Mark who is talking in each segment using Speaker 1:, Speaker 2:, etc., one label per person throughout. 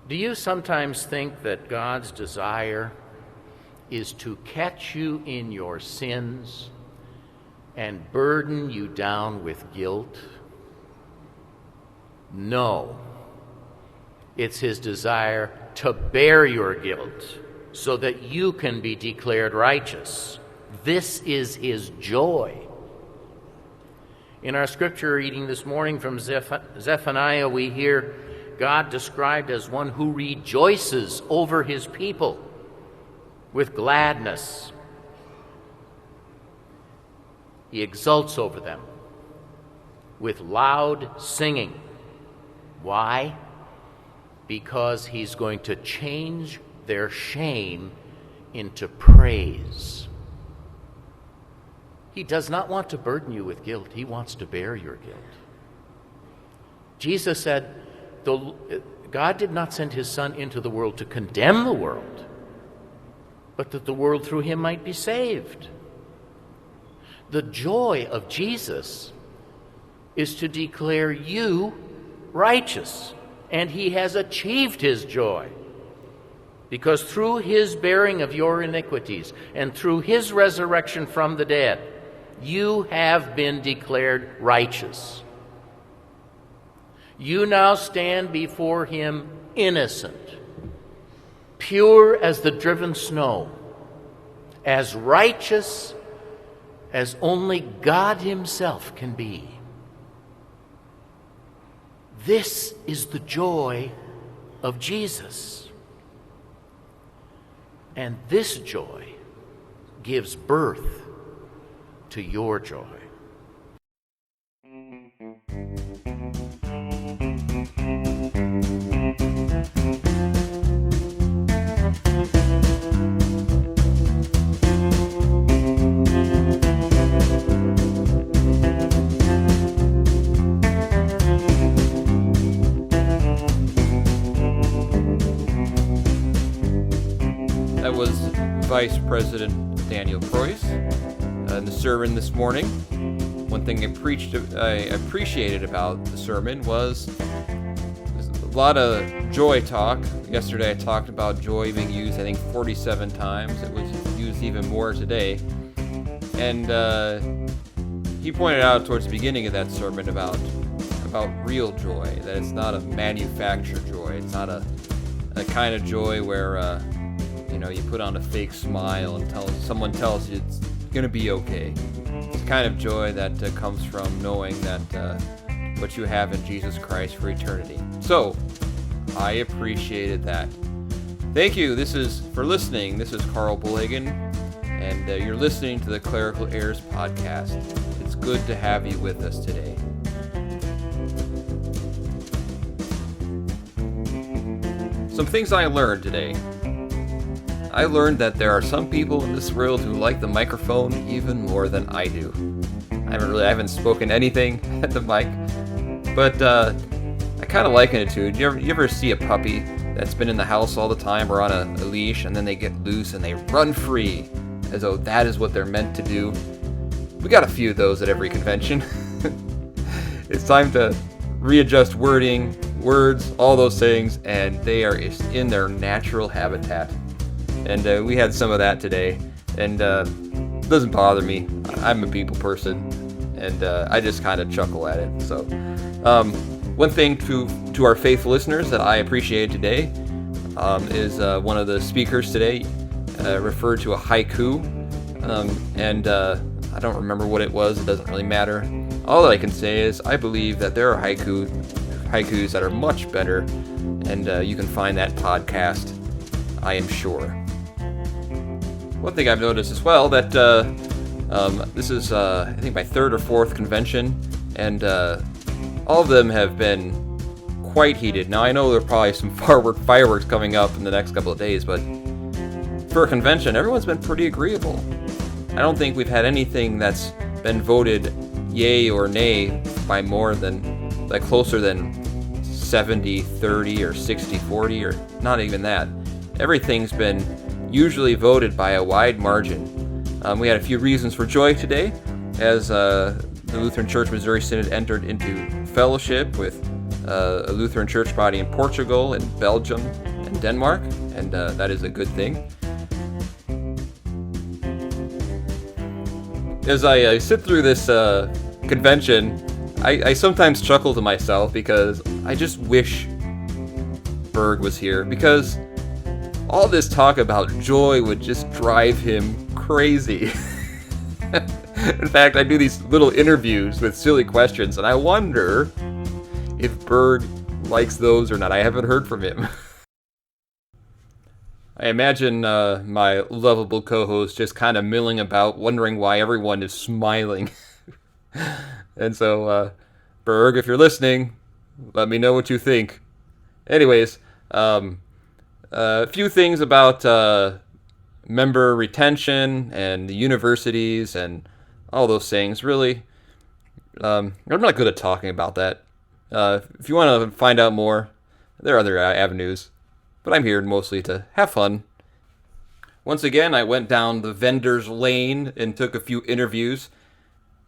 Speaker 1: Do you sometimes think that God's desire is to catch you in your sins and burden you down with guilt? No. It's his desire to bear your guilt so that you can be declared righteous. This is his joy. In our scripture reading this morning from Zephaniah, we hear God described as one who rejoices over his people with gladness. He exults over them with loud singing. Why? Because he's going to change their shame into praise. He does not want to burden you with guilt. He wants to bear your guilt. Jesus said, God did not send his Son into the world to condemn the world, but that the world through him might be saved. The joy of Jesus is to declare you righteous, and he has achieved his joy. Because through his bearing of your iniquities and through his resurrection from the dead, you have been declared righteous. You now stand before him innocent, pure as the driven snow, as righteous as only God himself can be. This is the joy of Jesus. And this joy gives birth to your joy.
Speaker 2: That was Vice President Daniel Preuss in the sermon this morning. One thing I appreciated about the sermon was a lot of joy talk. Yesterday I talked about joy being used, I think, 47 times. It was used even more today. And he pointed out towards the beginning of that sermon about real joy, that it's not a manufactured joy. It's not a kind of joy where you put on a fake smile and someone tells you it's going to be okay. It's the kind of joy that comes from knowing that what you have in Jesus Christ for eternity. So, I appreciated that. Thank you. For listening. This is Carl Bullhagen, and you're listening to the Clerical Errors Podcast. It's good to have you with us today. Some things I learned today. I learned that there are some people in this world who like the microphone even more than I do. I haven't spoken anything at the mic, but I kind of liken it to, you ever see a puppy that's been in the house all the time or on a leash, and then they get loose and they run free as though that is what they're meant to do? We got a few of those at every convention. It's time to readjust wording, words, all those things, and they are in their natural habitat. And we had some of that today, and it doesn't bother me. I'm a people person, and I just kind of chuckle at it. So, one thing to our faithful listeners that I appreciated today is one of the speakers today referred to a haiku, and I don't remember what it was. It doesn't really matter. All that I can say is I believe that there are haikus that are much better, and you can find that podcast, I am sure. One thing I've noticed as well, that this is, I think, my third or fourth convention, and all of them have been quite heated. Now, I know there are probably some fireworks coming up in the next couple of days, but for a convention, everyone's been pretty agreeable. I don't think we've had anything that's been voted yay or nay by more than, closer than 70-30 or 60-40, or not even that. Everything's been usually voted by a wide margin. We had a few reasons for joy today, as the Lutheran Church Missouri Synod entered into fellowship with a Lutheran church body in Portugal and Belgium and Denmark, and that is a good thing. As I sit through this convention, I sometimes chuckle to myself because I just wish Berg was here, because all this talk about joy would just drive him crazy. In fact, I do these little interviews with silly questions, and I wonder if Berg likes those or not. I haven't heard from him. I imagine my lovable co-host just kind of milling about, wondering why everyone is smiling. And so, Berg, if you're listening, let me know what you think. Anyways, a few things about member retention and the universities and all those things. Really, I'm not good at talking about that. If you want to find out more, there are other avenues, but I'm here mostly to have fun. Once again, I went down the vendor's lane and took a few interviews.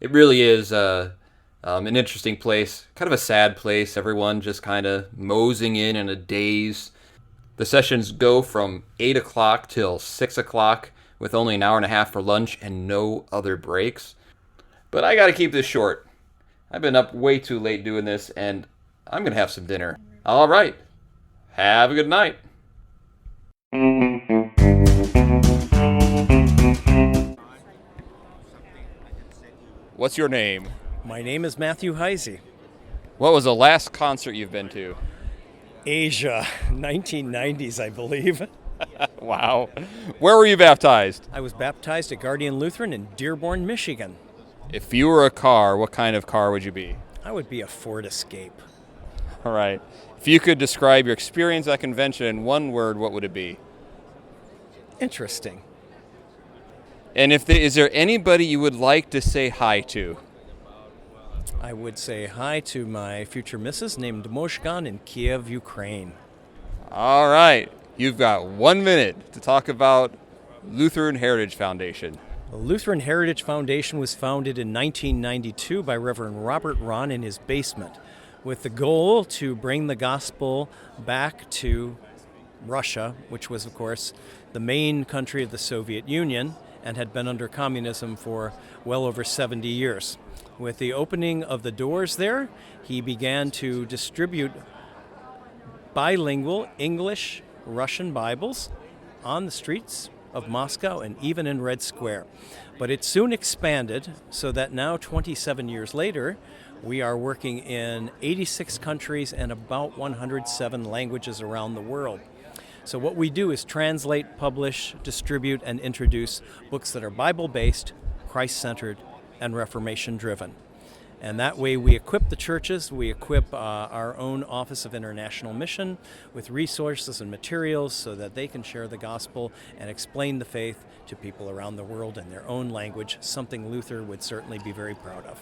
Speaker 2: It really is an interesting place, kind of a sad place. Everyone just kind of moseying in a daze. The sessions go from 8 o'clock till 6 o'clock with only an hour and a half for lunch and no other breaks. But I got to keep this short. I've been up way too late doing this, and I'm going to have some dinner. All right. Have a good night. What's your name?
Speaker 3: My name is Matthew Heisey.
Speaker 2: What was the last concert you've been to?
Speaker 3: Asia, 1990s, I believe.
Speaker 2: Wow. Where were you baptized?
Speaker 3: I was baptized at Guardian Lutheran in Dearborn, Michigan.
Speaker 2: If you were a car, what kind of car would you be?
Speaker 3: I would be a Ford Escape.
Speaker 2: All right. If you could describe your experience at convention in one word, what would it be?
Speaker 3: Interesting.
Speaker 2: And is there anybody you would like to say hi to?
Speaker 3: I would say hi to my future missus named Moshgan in Kiev, Ukraine.
Speaker 2: All right. You've got 1 minute to talk about Lutheran Heritage Foundation.
Speaker 3: The Lutheran Heritage Foundation was founded in 1992 by Reverend Robert Ron in his basement, with the goal to bring the gospel back to Russia, which was, of course, the main country of the Soviet Union and had been under communism for well over 70 years. With the opening of the doors there, he began to distribute bilingual English-Russian Bibles on the streets of Moscow and even in Red Square. But it soon expanded so that now, 27 years later, we are working in 86 countries and about 107 languages around the world. So what we do is translate, publish, distribute, and introduce books that are Bible-based, Christ-centered, and Reformation-driven. And that way we equip the churches, we equip our own Office of International Mission with resources and materials so that they can share the gospel and explain the faith to people around the world in their own language, something Luther would certainly be very proud of.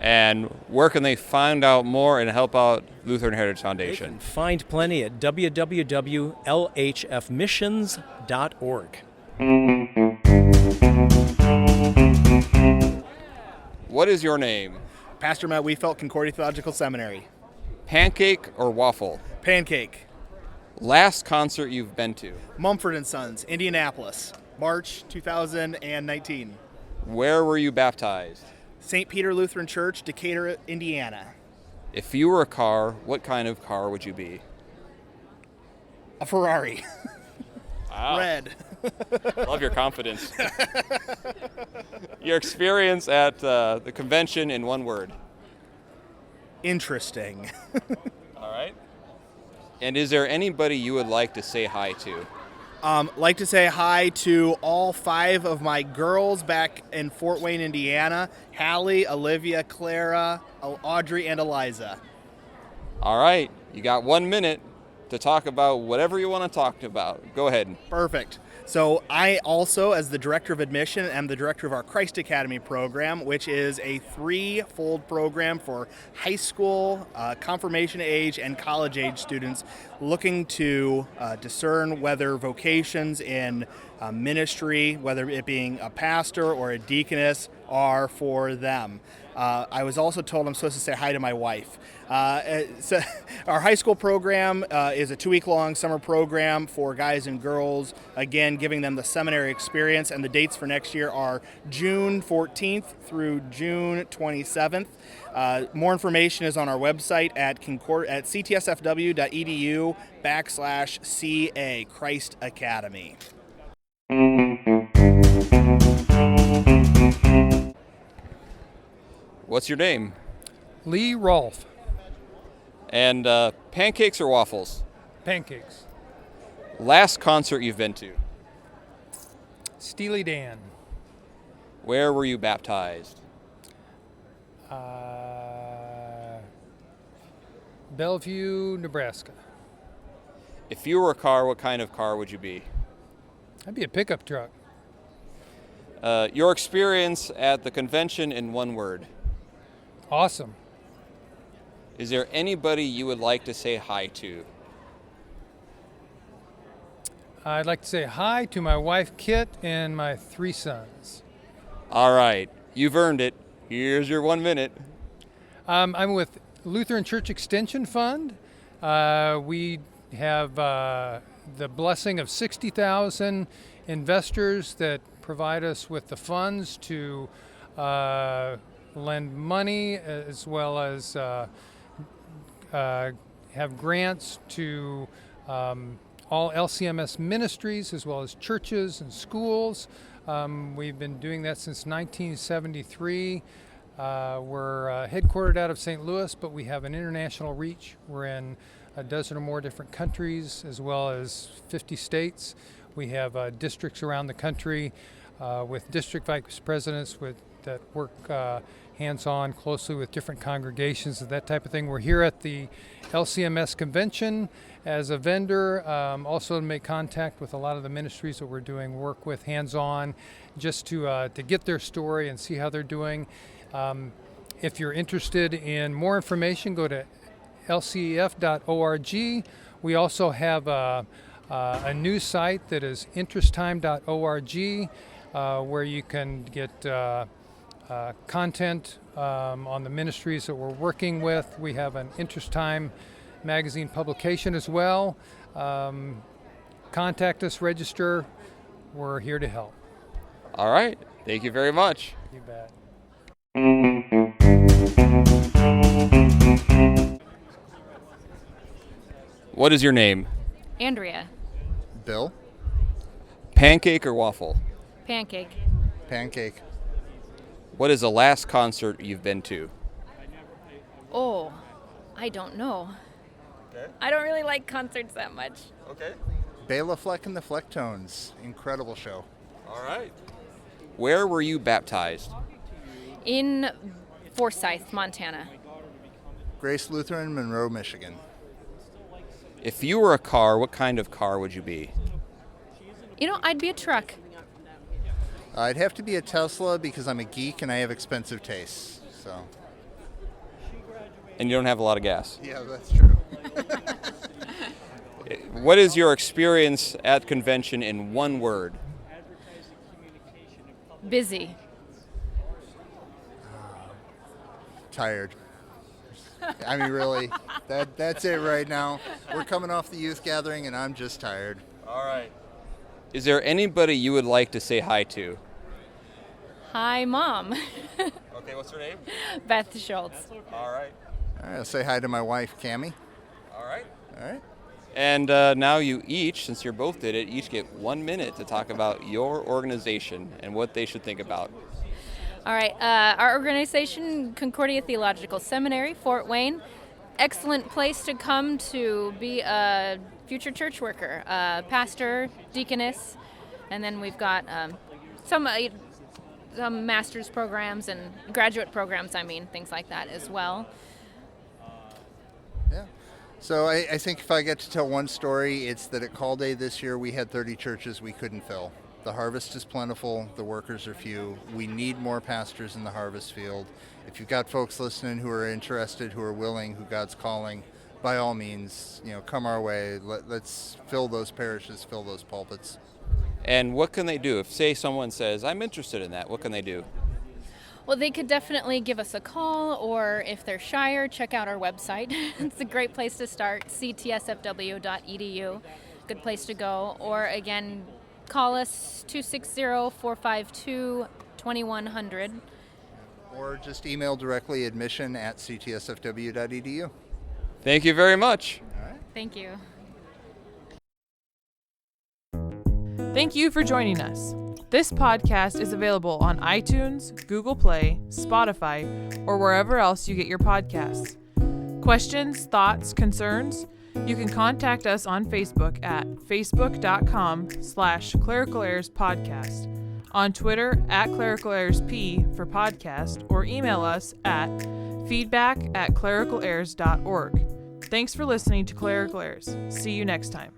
Speaker 2: And where can they find out more and help out Lutheran Heritage Foundation?
Speaker 3: They can find plenty at www.lhfmissions.org.
Speaker 2: What is your name?
Speaker 4: Pastor Matt Wiefelt, Concordia Theological Seminary.
Speaker 2: Pancake or waffle?
Speaker 4: Pancake.
Speaker 2: Last concert you've been to?
Speaker 4: Mumford & Sons, Indianapolis, March 2019.
Speaker 2: Where were you baptized?
Speaker 4: St. Peter Lutheran Church, Decatur, Indiana.
Speaker 2: If you were a car, what kind of car would you be?
Speaker 4: A Ferrari.
Speaker 2: Wow.
Speaker 4: Red.
Speaker 2: Love your confidence. Your experience at the convention in one word.
Speaker 4: Interesting.
Speaker 2: All right. And is there anybody you would like to say hi to?
Speaker 4: Like to say hi to all 5 of my girls back in Fort Wayne, Indiana. Hallie, Olivia, Clara, Audrey, and Eliza.
Speaker 2: All right. You got 1 minute to talk about whatever you want to talk about. Go ahead.
Speaker 4: Perfect. So I also, as the Director of Admission, am the Director of our Christ Academy program, which is a 3-fold program for high school, confirmation age, and college age students looking to discern whether vocations in ministry, whether it being a pastor or a deaconess, are for them. I was also told I'm supposed to say hi to my wife. So our high school program is a 2-week-long summer program for guys and girls, again, giving them the seminary experience, and the dates for next year are June 14th through June 27th. More information is on our website at ctsfw.edu/CA, Christ Academy.
Speaker 2: What's your name?
Speaker 5: Lee Rolfe.
Speaker 2: And pancakes or waffles?
Speaker 5: Pancakes.
Speaker 2: Last concert you've been to?
Speaker 5: Steely Dan.
Speaker 2: Where were you baptized?
Speaker 5: Bellevue, Nebraska.
Speaker 2: If you were a car, what kind of car would you be?
Speaker 5: I'd be a pickup truck.
Speaker 2: Your experience at the convention in one word.
Speaker 5: Awesome.
Speaker 2: Is there anybody you would like to say hi to?
Speaker 5: I'd like to say hi to my wife, Kit, and my 3 sons.
Speaker 2: All right, you've earned it. Here's your 1 minute.
Speaker 5: I'm with Lutheran Church Extension Fund. We have the blessing of 60,000 investors that provide us with the funds to lend money, as well as have grants to all LCMS ministries, as well as churches and schools. We've been doing that since 1973. We're headquartered out of St. Louis, but we have an international reach. We're in a dozen or more different countries, as well as 50 states. We have districts around the country with district vice presidents that work hands-on closely with different congregations and that type of thing. We're here at the LCMS convention as a vendor, also to make contact with a lot of the ministries that we're doing work with hands-on, just to get their story and see how they're doing. If you're interested in more information, go to lcef.org. We also have a news site that is interesttime.org, where you can get content on the ministries that we're working with. We have an Interest Time magazine publication as well. Contact us, register. We're here to help.
Speaker 2: All right, thank you very much.
Speaker 5: You bet.
Speaker 2: What is your name?
Speaker 6: Andrea.
Speaker 7: Bill?
Speaker 2: Pancake or waffle?
Speaker 6: Pancake.
Speaker 7: Pancake.
Speaker 2: What is the last concert you've been to?
Speaker 6: Oh, I don't know.
Speaker 7: Okay.
Speaker 6: I don't really like concerts that much.
Speaker 7: Okay. Bela Fleck and the Flecktones. Incredible show.
Speaker 2: All right. Where were you baptized?
Speaker 6: In Forsyth, Montana.
Speaker 7: Grace Lutheran, Monroe, Michigan.
Speaker 2: If you were a car, what kind of car would you be?
Speaker 6: You know, I'd be a truck.
Speaker 7: I'd have to be a Tesla because I'm a geek and I have expensive tastes. So.
Speaker 2: And you don't have a lot of gas.
Speaker 7: Yeah, that's true.
Speaker 2: What is your experience at convention in one word?
Speaker 6: Busy.
Speaker 7: Tired. I mean, really, that's it right now. We're coming off the youth gathering and I'm just tired.
Speaker 2: All right. Is there anybody you would like to say hi to?
Speaker 6: Hi, Mom.
Speaker 2: Okay, what's her name?
Speaker 6: Beth Schultz.
Speaker 2: All right.
Speaker 7: All right, I'll say hi to my wife, Cammie.
Speaker 2: All right.
Speaker 7: All right.
Speaker 2: And now you each, since you both did it, each get 1 minute to talk about your organization and what they should think about.
Speaker 6: All right. Our organization, Concordia Theological Seminary, Fort Wayne. Excellent place to come to be a future church worker, pastor, deaconess, and then we've got some master's programs and graduate programs, things like that as well.
Speaker 7: Yeah. So I think if I get to tell one story, it's that at Call Day this year we had 30 churches we couldn't fill. The harvest is plentiful, the workers are few. We need more pastors in the harvest field. If you've got folks listening who are interested, who are willing, who God's calling, by all means, come our way. Let's fill those parishes, fill those pulpits.
Speaker 2: And what can they do? If, say, someone says, I'm interested in that, what can they do?
Speaker 6: Well, they could definitely give us a call, or if they're shyer, check out our website. It's a great place to start, ctsfw.edu. Good place to go. Or again, call us 260-452-2100.
Speaker 7: Or just email directly admission@ctsfw.edu.
Speaker 2: Thank you very much.
Speaker 6: Thank you.
Speaker 8: Thank you for joining us. This podcast is available on iTunes, Google Play, Spotify, or wherever else you get your podcasts. Questions, thoughts, concerns? You can contact us on Facebook at facebook.com/Clerical Errors Podcast, on Twitter @ClericalErrorsP for podcast, or email us at feedback@clericalerrors.org. Thanks for listening to Clerical Errors. See you next time.